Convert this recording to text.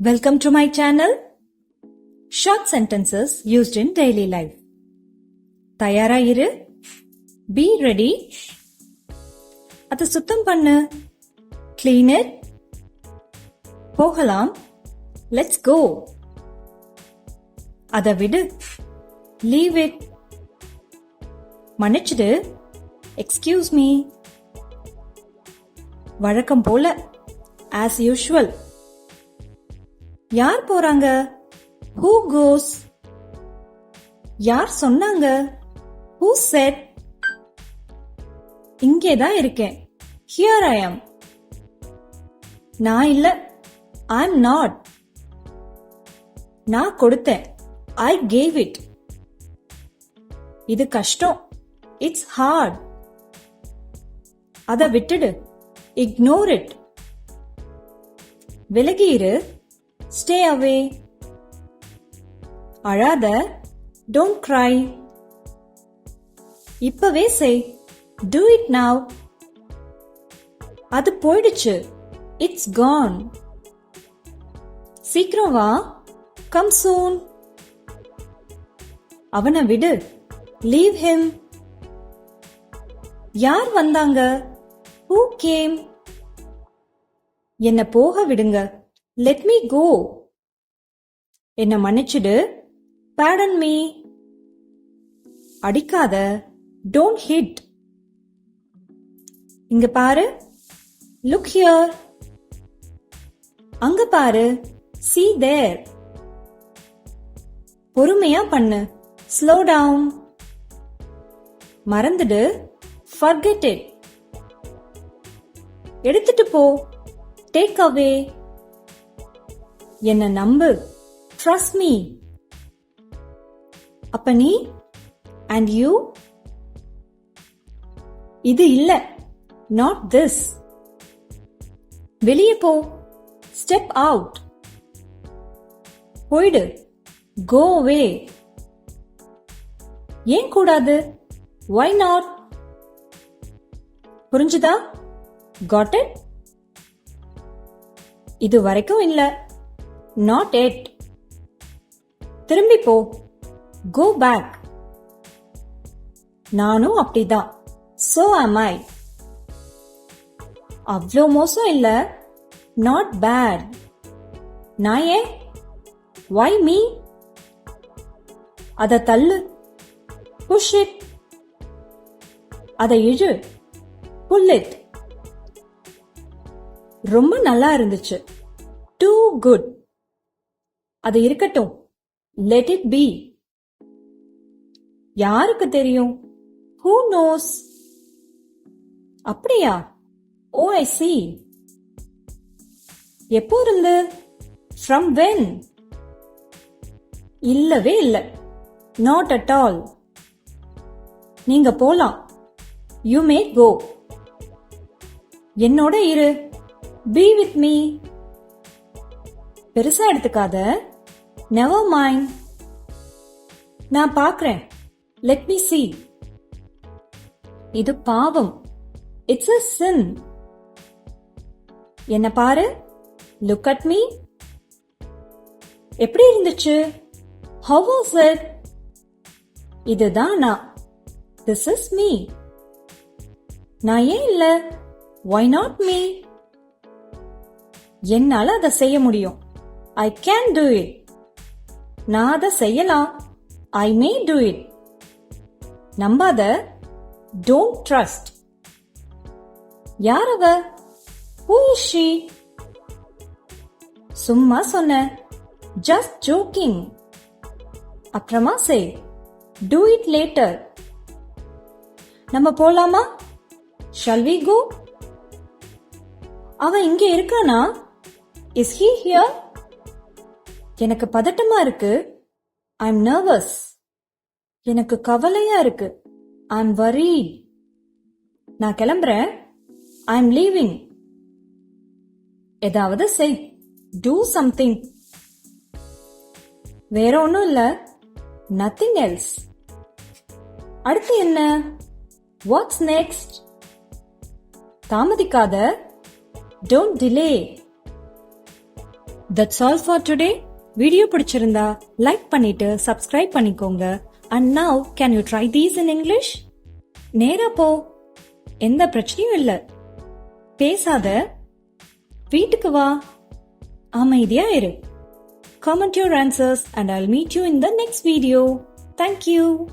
Welcome to my channel. Short sentences used in daily life. தயாரா இரு. Be ready. அத சுத்தம் பண்ணு. Clean it. போகலாம். Let's go. அத விடு. Leave it. மன்னிச்சிடு. Excuse me. வழக்கம் போல. As usual. யார் போறாங்க? Who goes? யார் சொன்னாங்க? Who said? இங்கேதான் இருக்கேன். Here I am. நான் இல்ல. I'm not. நான் கொடுத்தேன். I gave it. இது கஷ்டம். It's hard. அத விட்டுடு. Ignore it. விலகி இரு. Stay away. அழாத. Don't cry. இப்பவே செய். Do it now. அது போயிடுச்சு. It's gone. சீக்கிரம் வா. Come soon. அவனை விடு. Leave him. யார் வந்தாங்க? Who came? என்ன போக விடுங்க. Let me go. என்ன மன்னிச்சிடு. Pardon me. அடிக்காத. Don't hit. இங்க பாரு. Look here. அங்க பாரு. See there. பொறுமையா பண்ணு. Slow down. மறந்துடு. Forget it. எடுத்துட்டு போ. Take away. என்ன நம்பு. Trust me. அப்ப நீ? And you? இது இல்ல. Not this. வெளியே போ. Step out. போயிடு. Go away. ஏன் கூடாது? Why not? புரிஞ்சுதா? Got it? இது வரைக்கும் இல்ல. Not yet. திரும்பி போ. Go back. நானும் அப்படிதான். So am I. அவ்ளோ மோசம் இல்ல. Not bad. நான் ஏன்? Why me? அத தள்ளு. Push it. அத இழு. Pull it. ரொம்ப நல்லா இருந்துச்சு. Too good. அது இருக்கட்டும். Let it be. யாருக்கு தெரியும்? Who knows? அப்படியா? Oh, I see. எப்போ இருந்து? From when? இல்லவே இல்ல. Not at all. நீங்க போலாம். You may go. என்னோட இரு. Be with me. பெருசா எடுத்துக்காத. Never mind. நான் பார்க்கிறேன். Let me see. இது பாவம். It's a sin. என்ன பாரு. Look at me. எப்படி இருந்துச்சு? How was it? இதுதான் நான். This is me. நான் ஏன் இல்ல? Why not me? என்னால அதை செய்ய முடியும். I can do it. நான் அதை செய்யலாம். I may do it. நம்பாத. Don't trust. யார் அவ? Who is she? சும்மா சொன்ன. Just joking. அப்புறமா செய். Do it later. நம்ம போலாமா? Shall we go? அவன் இங்க இருக்கானா? Is he here? எனக்கு பதட்டமா இருக்கு. I'm nervous. எனக்கு கவலையா இருக்கு. I'm worried. நான் கிளம்புறேன். I'm leaving. ஏதாவது செய். Do something. வேற ஒண்ணும் இல்ல. Nothing else. அடுத்து என்ன? What's next? தாமதிக்காத. Don't delay. That's all for today. Video பிடிச்சிருந்தா லைக் பண்ணிட்டு சப்ஸ்கிரைப் பண்ணிக்கோங்க. And now can you try these in English? நேரா போ, எந்த பிரச்சனையும் இல்ல. பேசாத, வீட்டுக்கு வா, அமைதியா இரு. Comment your answers and I'll meet you in the next video. Thank you.